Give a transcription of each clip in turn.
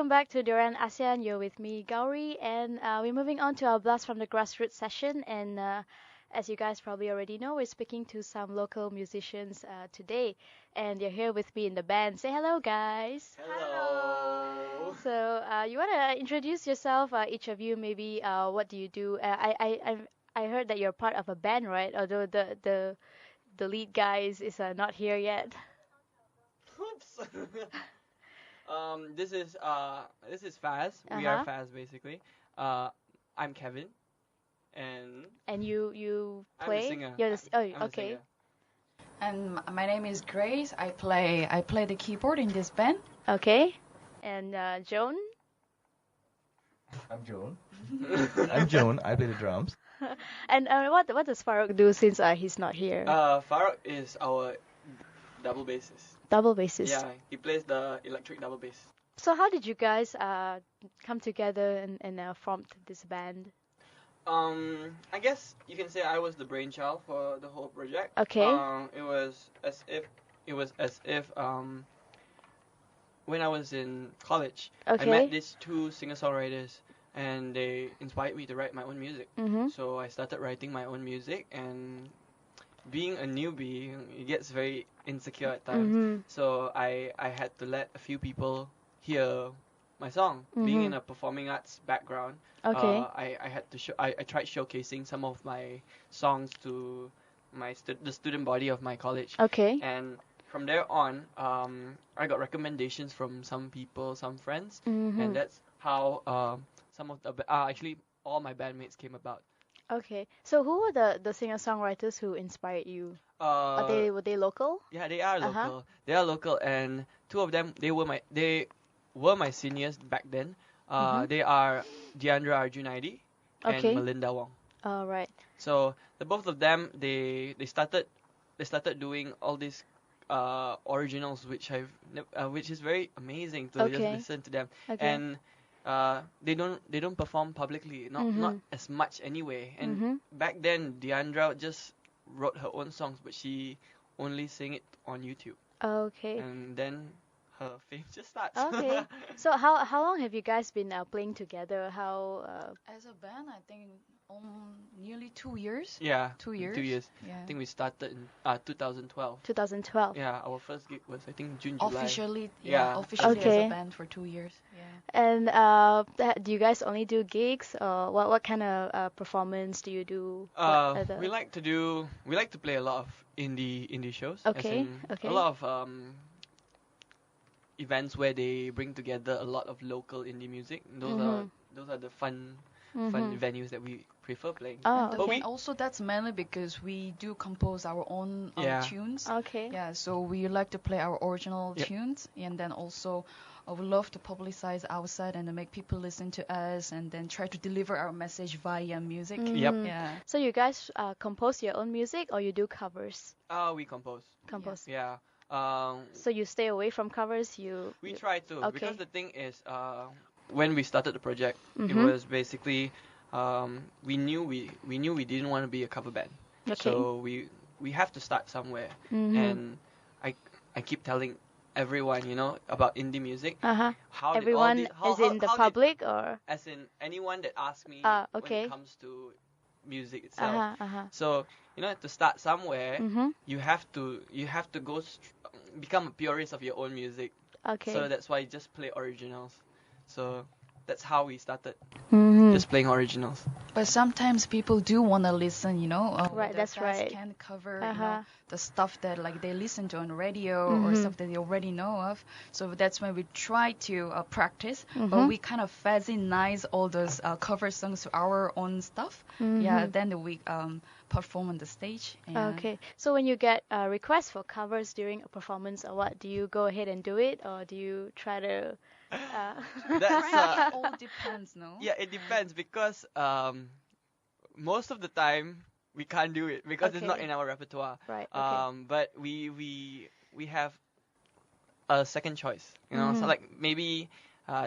welcome back to Duran ASEAN. You're with me, Gowri, and we're moving on to our Blast from the Grassroots session. And as you guys probably already know, we're speaking to some local musicians today, and they're here with me in the band. Say hello, guys. Hello. So you wanna introduce yourself, each of you? Maybe what do you do? I heard that you're part of a band, right? Although the lead guy is not here yet. Oops. This is FAZZ. We are Uh-huh. FAZZ basically. Uh, I'm Kevin, and And you I'm the play? singer. You're the oh, I'm the okay. singer. And my name is Grace. I play the keyboard in this band. Okay. And Joan? I'm Joan. I'm Joan. I play the drums. And what does Farouque do since he's not here? Farouque is our double bassist. Double bassist. Yeah, he plays the electric double bass. So how did you guys come together and formed this band? I guess you can say I was the brainchild for the whole project. Okay. It was as if when I was in college, I Okay. met these two singer-songwriters, and they inspired me to write my own music. Mm-hmm. So I started writing my own music, and being a newbie, it gets very insecure at times. Mm-hmm. So I had to let a few people hear my song. Being in a performing arts background, Okay. I had to I tried showcasing some of my songs to the student body of my college, Okay. and from there on, I got recommendations from some people, some friends, Mm-hmm. and that's how some of the actually all my bandmates came about. Okay. So who were the singer-songwriters who inspired you? Were they local? Yeah, they are Uh-huh. local. They are local, and two of them they were my seniors back then. Mhm. They are Deandra Arjunaidi and Okay. Melinda Wong. All right. So the both of them they started doing all these originals, which is very amazing to just Okay. listen to them. Okay. And they don't perform publicly, not as much anyway. And Mhm. back then Deandra just wrote her own songs, but she only sing it on YouTube, Okay. and then her fame just starts. Okay. So how long have you guys been playing together? How As a band, I think nearly 2 years. Yeah, 2 years. 2 years. Yeah. I think we started in 2012. 2012? Yeah, our first gig was I think June, July. Officially, Yeah. officially Okay. as a band for 2 years. Yeah. And do you guys only do gigs, or what kind of performance do you do? What other- We like to play a lot of indie shows. As Okay, in okay. A lot of events where they bring together a lot of local indie music. Those are the fun venues that we prefer playing. Oh, And But okay. we- also that's mainly because we do compose our own Yeah. tunes. Okay. Yeah, so we like to play our original Yep. tunes, and then also we love to publicize outside and to make people listen to us, and then try to deliver our message via music. Yep. Mhm. Yeah. So you guys compose your own music, or you do covers? We compose. Compose. Yeah. So you stay away from covers. We try to, Okay. because the thing is, when we started the project, it Mhm. was basically we knew we didn't want to be a cover band, Okay. so we have to start somewhere. Mhm. And I keep telling everyone, about indie music. Uh-huh. How did all Everyone, these- how- as how- in the how did- public, or as in anyone that asks me okay. when it comes to music itself. uh-huh, uh-huh. So to start somewhere, Mhm. you have to become a purist of your own music. Okay. So that's why you just play originals. So that's how we started, Mhm. just playing originals. But sometimes people do want to listen, Right, whether that's fans right. can cover, Uh-huh. the stuff that like they listen to on radio or Mhm. stuff that they already know of. So that's when we try to practice, Mhm. but we kind of fuzzy-nice all those cover songs to our own stuff. Yeah, Mhm. then we perform on the stage. And Okay. So when you get requests for covers during a performance or what, do you go ahead and do it, or do you try to? That's it all depends, no? yeah, it depends, because most of the time we can't do it because it's not Okay. in our repertoire. Right. Okay. But we have a second choice, So Mhm. like maybe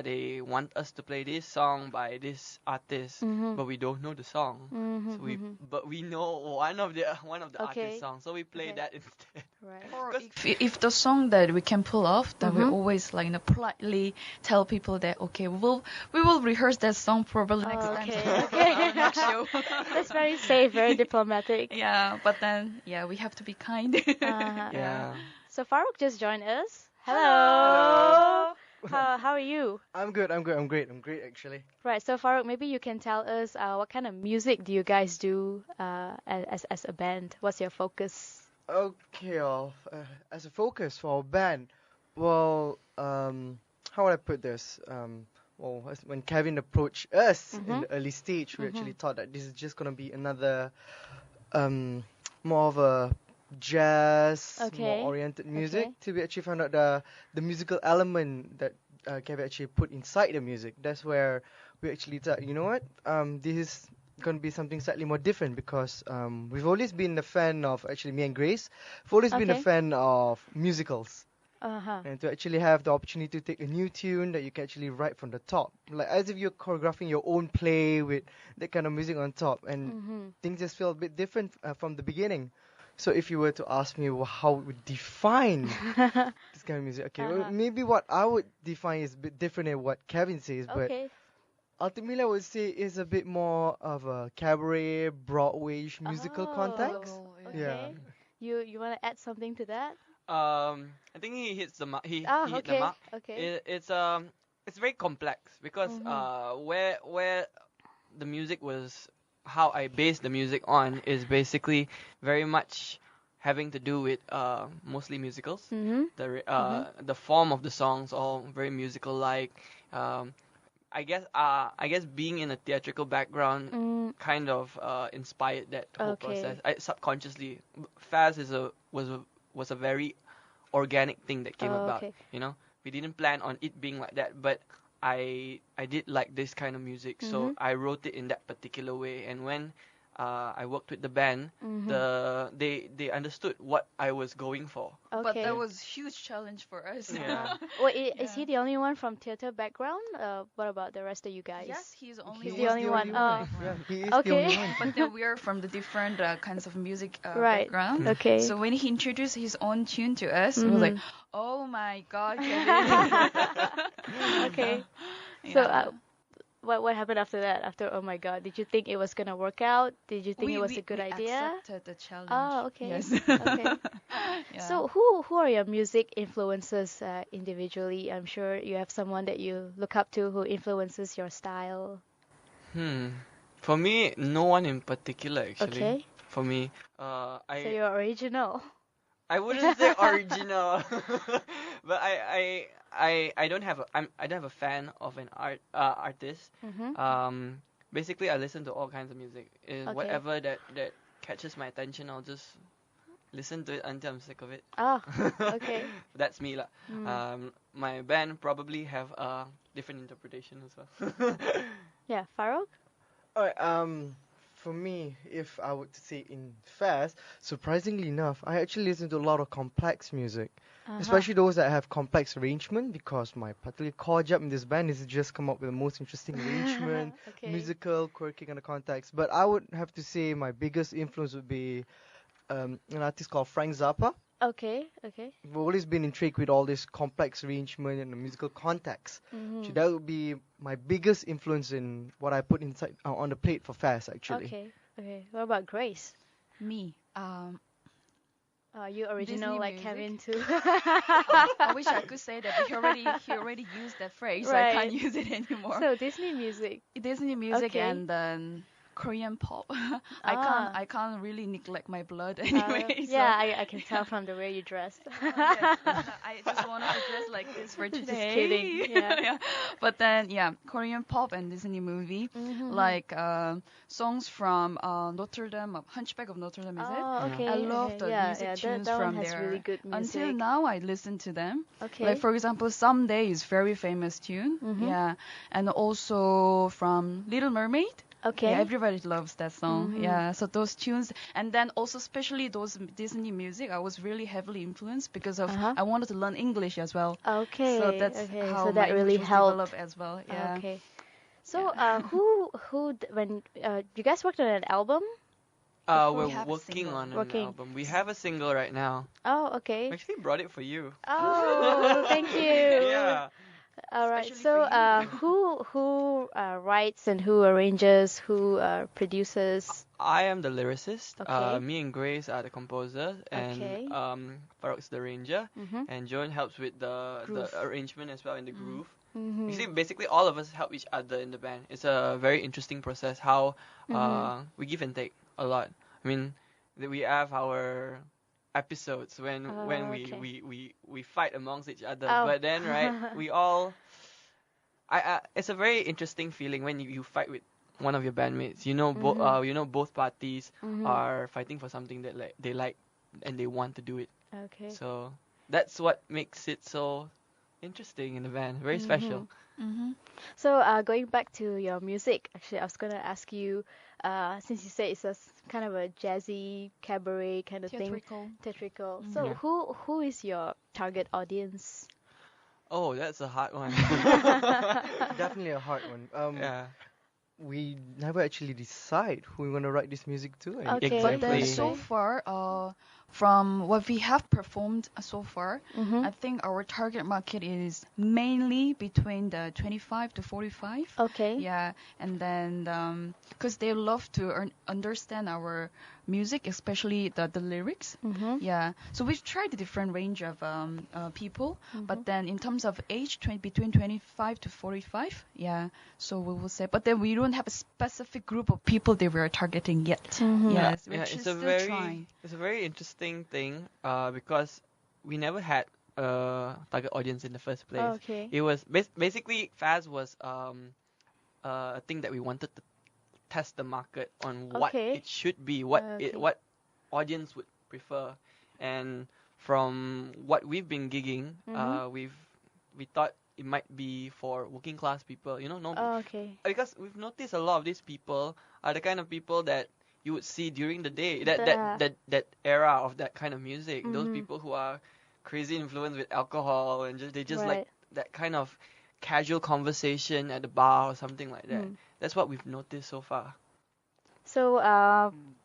they want us to play this song by this artist, Mhm. but we don't know the song. Mhm, So mhm. but we know one of the Okay. artist songs, so we play Okay. that instead. Right. Or Because- if the song that we can pull off, then we Mhm. always like politely tell people that okay, we will rehearse that song probably next Oh, time. okay, so okay. our next show. That's very safe, very diplomatic. Yeah, but then we have to be kind. Uh-huh. Yeah. So Farouque just joined us. Hello. How are you? I'm good. I'm great. I'm great actually. Right. So Farouque, maybe you can tell us what kind of music do you guys do as a band? What's your focus? Okay, as a focus for our band, well, how would I put this? When Kevin approached us in the early stage, we actually thought that this is just gonna be another, more of a jazz, Okay. more oriented music. Okay. Till we actually found out the musical element that Kevin actually put inside the music. That's where we actually thought, you know what, this is going to be something slightly more different because we've always been a fan of, actually me and Grace, we've always been a Okay. fan of musicals. Uh-huh. And to actually have the opportunity to take a new tune that you can actually write from the top, like as if you're choreographing your own play with that kind of music on top, and things just feel a bit different from the beginning. So if you were to ask me how we would define this kind of music, okay, well, Uh-huh. maybe what I would define is a bit different than what Kevin says, but Okay. ultimately I would say it's a bit more of a cabaret, Broadway-ish musical context. Okay. You want to add something to that? I think he hits the mark. He hit the Okay. mark. Okay. It's very complex because where the music was, how I based the music on is basically very much having to do with mostly musicals. The form of the songs all very musical like. I guess being in a theatrical background kind of inspired that whole Okay. process. Subconsciously, FAZZ was a very organic thing that came about. Okay. You know, we didn't plan on it being like that, but I did like this kind of music, so I wrote it in that particular way. And when I worked with the band, they understood what I was going for. But Okay. that was huge challenge for us. Yeah. Well, is he the only one from theater background? What about the rest of you guys? Yes, he's only He's the only one. Yeah, he is the Okay. only one. But then we are from the different kinds of music Right. background. Okay. So when he introduced his own tune to us, we was like, oh my God, Kevin. Okay. Yeah. So what happened after that? After oh my God, did you think it was gonna work out? Did you think it was a good we idea? accepted the challenge. Oh, okay. Yes. Okay. Yeah. So who are your music influences individually? I'm sure you have someone that you look up to who influences your style. For me, no one in particular actually. Okay. For me, So I you're original. I wouldn't say original, but I don't have I don't have a fan of an artist. Basically I listen to all kinds of music. Okay. Whatever that catches my attention, I'll just listen to it until I'm sick of it. Ah, okay. That's me lah. My band probably have a different interpretation as well. Yeah, Farouque? Alright, for me, if I were to say in FAZZ, surprisingly enough, I actually listen to a lot of complex music. Especially those that have complex arrangement, because my particular core job in this band is to just come up with the most interesting arrangement, Okay. musical, quirky kind of context. But I would have to say my biggest influence would be an artist called Frank Zappa. Okay, okay. I've always been intrigued with all this complex arrangement and the musical context. So that would be my biggest influence in what I put inside on the plate for FAZZ actually. Okay, okay. What about Grace? Me. Are you original Disney like music? Kevin too? I wish I could say that, but he already used that phrase, so I Right. can't use it anymore. So Disney music. Disney music Okay. and then Korean pop. Ah. I can't really neglect my blood anyway. Yeah, I can tell from the way you dressed. Yes, I just wanted to dress like this for Just today. kidding, yeah. Yeah. But then Korean pop and Disney movie, like songs from Notre Dame, Hunchback of Notre Dame, is it? Oh, okay. I love okay. the Yeah, music yeah, tunes that from one has there. really good music. Until now, I listen to them. Okay. Like for example, "Someday" is very famous tune. Yeah, and also from Little Mermaid. Okay. Yeah, everybody loves that song. Yeah, so those tunes, and then also especially those Disney music, I was really heavily influenced because of I wanted to learn English as well. Okay. So that's okay. how So my that really English was helped. developed as well. Yeah. Okay. So when you guys worked on an album? We're have a working single. on an Working. album. We have a single right now. Oh, I okay. actually brought it for you. Oh, thank you. Yeah. All right. Especially So, for you. who writes and who arranges, who produces? I am the lyricist. Okay. Me and Grace are the composer, and Okay. Farouque's the arranger, Mhm. and Joan helps with the Groove. arrangement as well in the groove. Mhm. You see, basically all of us help each other in the band. It's a very interesting process how we give and take a lot. I mean, we have our episodes when Okay. we fight amongst each other, Oh. but then right we all it's a very interesting feeling when you fight with one of your bandmates. Both parties Mhm. are fighting for something that they like and they want to do it. Okay. So that's what makes it so interesting in the band. Very special. Mm-hmm. So, going back to your music, actually, I was gonna ask you, since you say it's a kind of a jazzy cabaret kind of Theatrical. thing, theatrical. So, Yeah. who is your target audience? Oh, that's a hard one. Definitely a hard one. Yeah. We never actually decide who we want to write this music to. And Okay. But then Exactly. so far, from what we have performed so far, Mhm. I think our target market is mainly between the 25 to 45. Okay. Yeah, and then because they love to understand our music, especially the lyrics. Mhm. Yeah, so we've tried a different range of people, but then in terms of age, between 25 to 45. Yeah, so we will say, but then we don't have a specific group of people that we are targeting yet. Mhm. Yes, Yeah, we're still trying. it's a very interesting thing because we never had a target audience in the first place. Okay. It was basically FAZZ was a thing that we wanted to test the market on what Okay. it should be, what Okay. what audience would prefer, and from what we've been gigging, we thought it might be for working class people, no, Oh, okay. because we've noticed a lot of these people are the kind of people that you would see during the day, that era of that kind of music. Those people who are crazy influenced with alcohol and they just like Right. that kind of casual conversation at the bar or something like that. Mm. That's what we've noticed so far. So,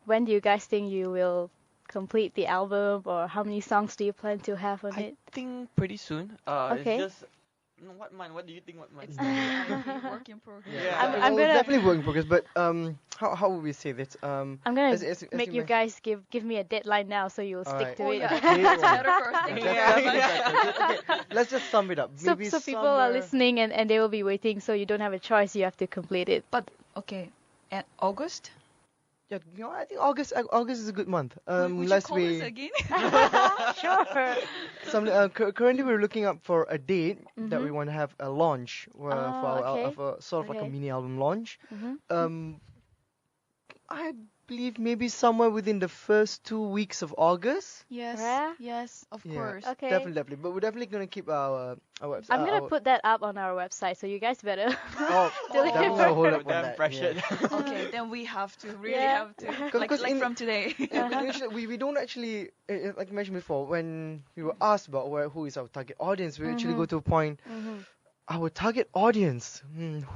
when do you guys think you will complete the album, or how many songs do you plan to have on I it? think pretty soon. Okay. It's just what month? What do you think? What month? It's definitely work in progress. Yeah. I'm Well, gonna- definitely work in progress. But how would we say this? I'm gonna as make you guys give me a deadline now, so you'll stick Alright. to Oh it. yeah, Okay, it's well, better for us thinking Yeah, about it. yeah. Okay, let's just sum it up. So, Maybe so people are somewhere- listening and they will be waiting, so you don't have a choice. You have to complete it. But okay, at August, Yeah, I think August is a good month. would you Last call us we again? Sure. currently we're looking up for a date that we want to have a launch for our okay. for sort of like a Okay. mini album launch. Mhm. I believe maybe somewhere within the first 2 weeks of August. Yes, Yeah? yes, of Yeah. course. Okay. Definitely. But we're definitely gonna keep our website. I'm gonna put that up on our website, so you guys better. Oh, deliver. definitely gonna hold up on Damn that. pressured. Yeah. Okay, then we have to really Yeah. have to like, 'Cause like in- from today. Yeah, because initially we don't actually, like I mentioned before, when we were asked about who is our target audience, we actually go to a point, our target audience,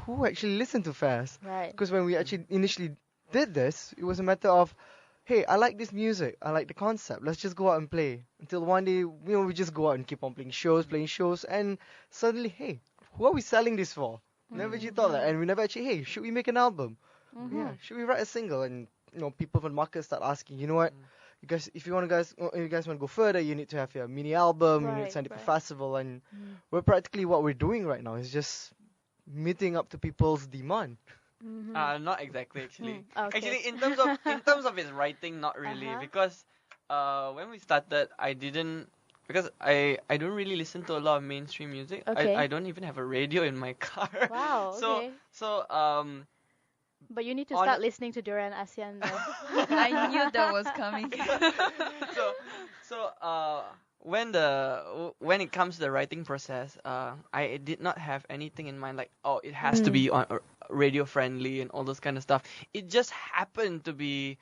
who actually listen to FAZZ? Right. Because when we actually initially did this, it was a matter of, hey, I like this music, I like the concept, let's just go out and play. Until one day, we just go out and keep on playing shows, and suddenly, hey, who are we selling this for? Never actually thought that, and we never actually, hey, should we make an album? Yeah, should we write a single? And people from the market start asking, you know what? You guys, if you guys want to go further, you need to have your mini album. You need to Right, send it for right. festival, and we're practically what we're doing right now is just meeting up to people's demand. Not exactly actually. Okay. Actually, in terms of his writing, not really, because when we started, I didn't. Because I don't really listen to a lot of mainstream music. Okay. I don't even have a radio in my car. Wow, okay. So But you need to On- start listening to Duran ASEAN though. I knew that was coming. when it comes to the writing process, I did not have anything in mind like, oh, it has to be on radio friendly and all those kind of stuff. It just happened to be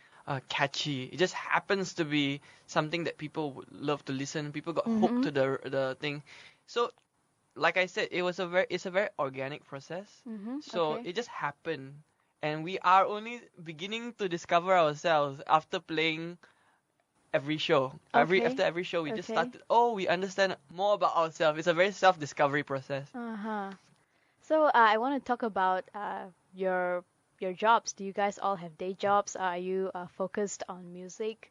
catchy. It just happens to be something that people would love to listen. People got hooked to the thing. So, like I said, it's a very organic process. So Okay. it just happened, and we are only beginning to discover ourselves after playing every show. Okay. After every show, we just Okay. started. Oh, we understand more about ourselves. It's a very self-discovery process. Uh-huh. So I want to talk about your jobs. Do you guys all have day jobs? Are you focused on music?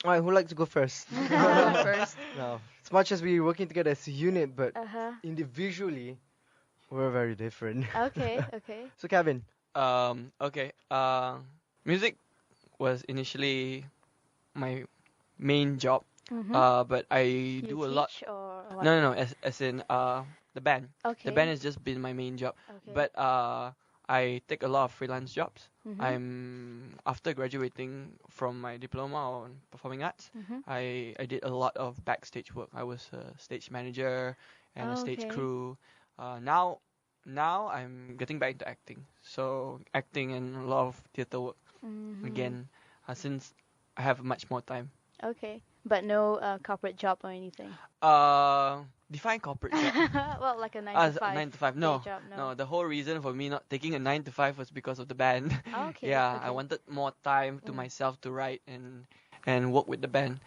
All right, who'd like to go first? First. No, as much as we're working together as a unit, but Uh-huh. individually, we're very different. Okay, okay. So, Kevin, Okay. Music was initially my main job. Mm-hmm. But I You do a lot. teach or what? No. As in the band. Okay. The band has just been my main job. Okay. But I take a lot of freelance jobs. Mhm. I'm after graduating from my diploma on performing arts. Mhm. I did a lot of backstage work. I was a stage manager and a stage Okay. crew. Now I'm getting back into acting. So acting and a lot of theater work Mhm. again, since I have much more time. Okay. But no corporate job or anything. Define corporate job. Well, like a 9 to 5. 9 to 5. day No, job, no. The whole reason for me not taking a 9 to 5 was because of the band. Okay. Yeah, okay. I wanted more time to myself to write and work with the band.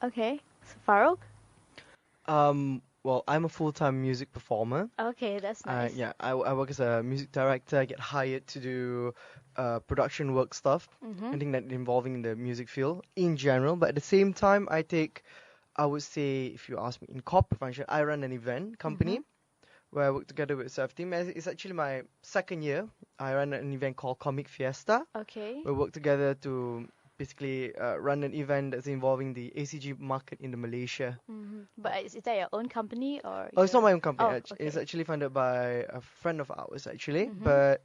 Okay. So Farouque? well, I'm a full-time music performer. Okay, that's nice. Yeah, I work as a music director. I get hired to do production work stuff, Mhm. anything that involving the music field in general. But at the same time, I would say, if you ask me, in corporate function, I run an event company where I work together with Surf Team. It's actually my second year. I run an event called Comic Fiesta. Okay. We work together to basically run an event that's involving the ACG market in the Malaysia. But is that your own company or? Oh, it's not your- my own company. Oh, It's okay. actually funded by a friend of ours, actually. Mhm. But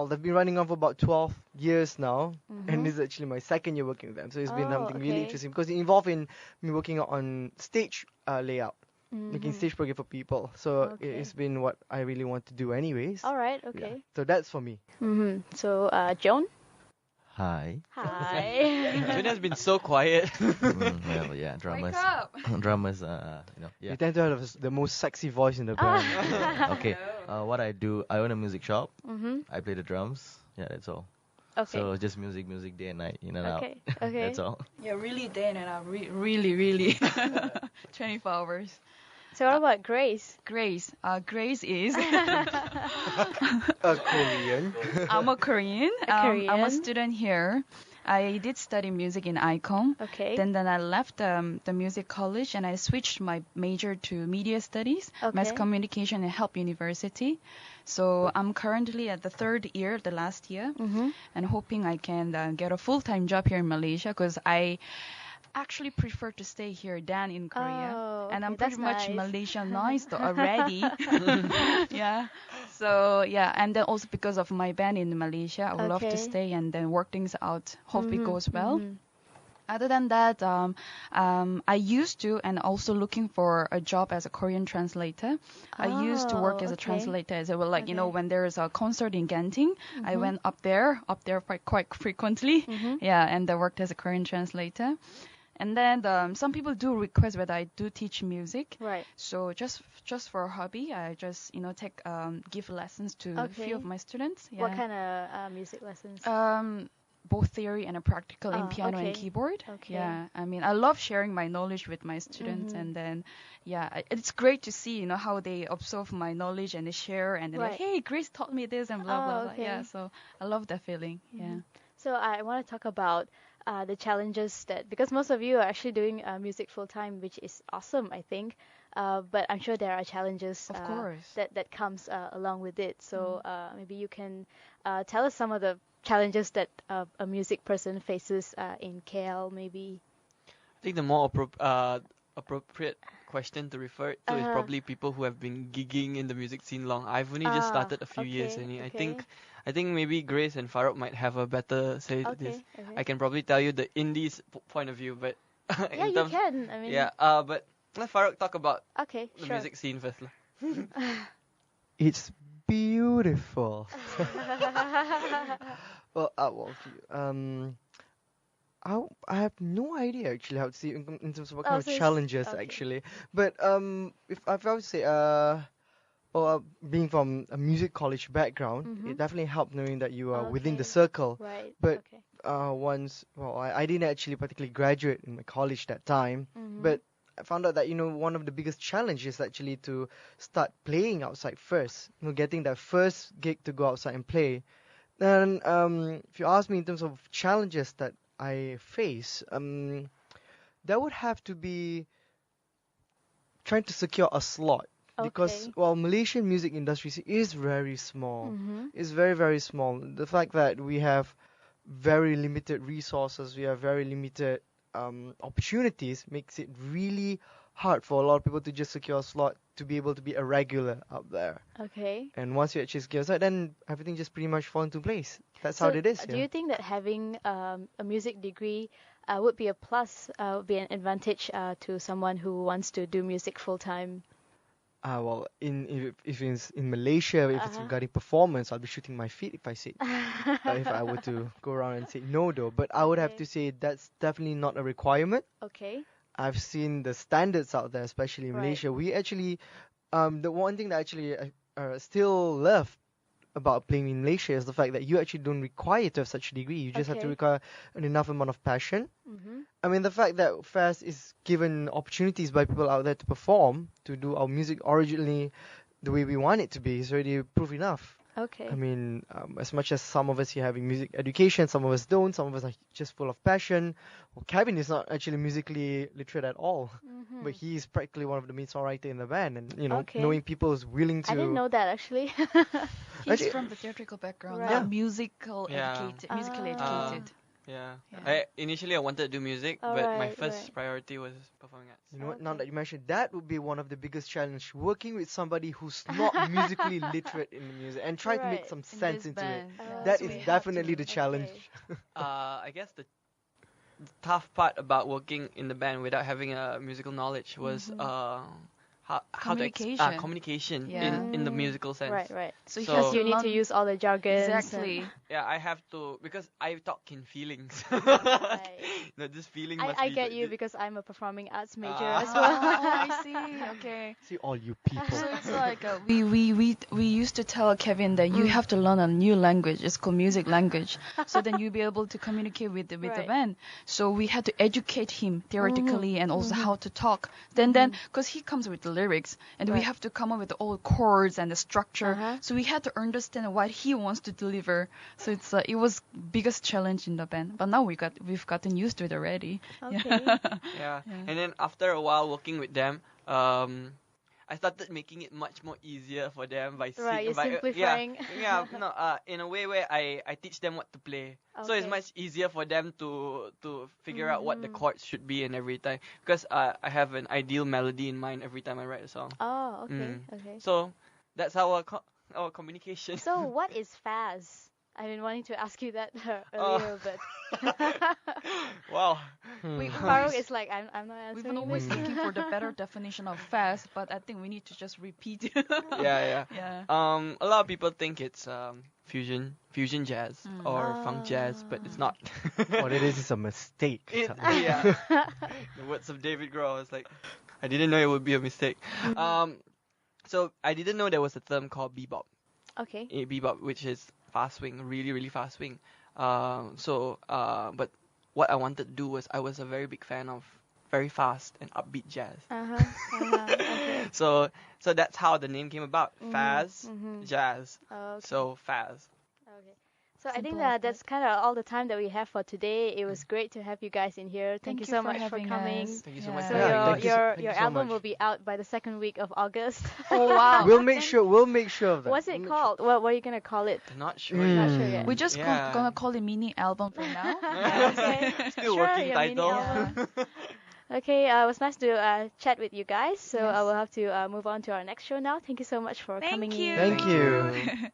they've been running on for about 12 years now, Mhm. and this is actually my second year working with them. So it's been Oh, something really okay. interesting because it involved in me working on stage layout, making Mhm. stage program for people. So Okay. it's been what I really want to do, anyways. All right. Yeah. Okay. So that's for me. So Joan? Hi. Hi. Joan has been so quiet. Well, yeah, drummers. Wake up. Drummers, yeah. You tend to have the most sexy voice in the band. Okay. What I do, I own a music shop. Mhm. I play the drums. Yeah, that's all. Okay. So just music day and night, in and Okay. out. Okay. That's all. Yeah, really day and out. Really. 24 hours. So what about Grace? Grace. Grace is. A Korean. I'm a Korean. I'm a Korean. student here. I did study music in ICOM. Okay. Then I left the music college and I switched my major to media studies, mass Okay. communication at Help University. So I'm currently at the third year, the last year, and hoping I can get a full-time job here in Malaysia because I actually prefer to stay here than in Korea. Oh, And I'm okay, pretty that's much nice. Malaysianized already. Yeah. So yeah, and then also because of my band in Malaysia, I would love to Okay. stay and then work things out. Hope it goes well. Mhm. Other than that, I used to and also looking for a job as a Korean translator. I used to work Oh, as a okay. translator. As well, like Okay. when there is a concert in Genting, I went up there quite frequently. Yeah, and I worked as a Korean translator. And then some people do request whether I do teach music. Right. So just for a hobby, I just take give lessons to a Okay. few of my students. Yeah. What kind of music lessons? Both theory and a practical in Oh, piano and okay. keyboard. Okay. Yeah, I mean, I love sharing my knowledge with my students, and then, it's great to see, how they absorb my knowledge and they share, and they're like, Right. hey, Grace taught me this, and blah, Oh, blah, blah. okay. Yeah, so I love that feeling. Yeah. So I want to talk about the challenges because most of you are actually doing music full time, which is awesome, I think. But I'm sure there are challenges Of course. that comes along with it. So maybe you can tell us some of the challenges that a music person faces in KL, maybe. I think the more appropriate question to refer to is probably people who have been gigging in the music scene long. I've only just started a few years, okay, and okay. I think maybe Grace and Farouque might have a better say to this. Okay. I can probably tell you the indies point of view, but Yeah, you can. I mean, yeah. But let Farouque talk about Okay, the sure. music scene first. It's beautiful. Well, I have no idea actually how to see in terms of what kind of so it's- challenges okay. actually. But if I would say being from a music college background, it definitely helped knowing that you are within the Okay. circle. Right. But okay. I didn't actually particularly graduate in my college that time, but I found out that one of the biggest challenges is actually to start playing outside first. Getting that first gig to go outside and play. And if you ask me in terms of challenges that I face, that would have to be trying to secure a slot. Because Okay. while Malaysian music industry is very small, Mm-hmm. it's very, very small. The fact that we have very limited resources, we have very limited opportunities makes it really hard for a lot of people to just secure a slot to be able to be a regular out there. Okay. And once you actually secure a slot, then everything just pretty much falls into place. That's how So, it is. do you think that having a music degree would be a plus, would be an advantage to someone who wants to do music full time? Well, if it's in Malaysia, if it's regarding performance, I'll be shooting my feet if I say if I were to go around and say no, though. But I would have to say that's definitely not a requirement. Okay. I've seen the standards out there, especially in Right. Malaysia. We actually, the one thing that actually still love about playing in Malaysia is the fact that you actually don't require to have such a degree. You just have to Okay. require an enough amount of passion. Mm-hmm. I mean, the fact that FAZZ is given opportunities by people out there to perform, to do our music originally the way we want it to be, is already proof enough. Okay. I mean, as much as some of us here having music education, some of us don't, some of us are just full of passion. Well, Kevin is not actually musically literate at all, but he is practically one of the main songwriter in the band, and Okay. knowing people is willing to. I didn't know that actually. He's Actually- from the theatrical background, Right. not musically Yeah. educated. Yeah. Yeah. Initially I wanted to do music, Oh, but my right, first right. priority was performing arts. You know what? Now Okay. that you mentioned, that would be one of the biggest challenge, working with somebody who's not musically literate in the music and try to make Right. some In sense this into it. band, Oh, That so is we have definitely to- the challenge. okay. I guess the tough part about working in the band without having a musical knowledge was how to Communication. communication Yeah. in the musical sense. Right, right. So he So- has Because you need to learn- use all the jargons. and- exactly. Yeah, I have to because I talk in feelings. Right. No, this feeling must I be get the- you because I'm a performing arts major Ah. as well. Oh, I see. Okay. See all you people. So it's like we used to tell Kevin that you have to learn a new language. It's called music language. So then you'll be able to communicate with the Right. band. So we had to educate him theoretically and also how to talk. Then because he comes with the lyrics and we Right. have to come up with all chords and the structure. Uh-huh. So we had to understand what he wants to deliver. So it was biggest challenge in the band. But now we've gotten used to it already. Okay. Yeah. And then after a while working with them, I started making it much more easier for them by Right, you're by, simplifying. Yeah, no, in a way where I teach them what to play. So it's Okay. much easier for them to figure out what the chords should be and every time because I have an ideal melody in mind every time I write a song. Oh, okay, okay. So that's our communication. So what is FAZZ? I've been wanting to ask you that earlier, but Wow. Farouque is like, I'm not We've answering been always this. looking for the better definition of fast, but I think we need to just repeat. Yeah. Yeah. A lot of people think it's fusion jazz or funk jazz, but it's not. What it is a mistake. Yeah. The words of David Grohl. I was like, I didn't know it would be a mistake. So I didn't know there was a term called bebop. Okay. Bebop, which is fast swing, really, really fast swing. But what I wanted to do was I was a very big fan of very fast and upbeat jazz. Okay. So that's how the name came about. FAZZ, jazz. Okay. So FAZZ. Okay. So I think Simple as that's kind of all the time that we have for today. It was great to have you guys in here. Thank you so for much for having coming. us. Thank you so much So for Yeah, having thank me. you so- your thank you so album much. will be out by the second week of August. Oh wow. We'll make sure of that. What's it called? What are you gonna call it? I'm not sure. Not Mm. sure yet. We're just Yeah. gonna call it mini album for now. Okay. Still Sure, working your mini title. album. Okay, it was nice to chat with you guys. So I Yes. will have to move on to our next show now. Thank you so much for coming in. Thank you.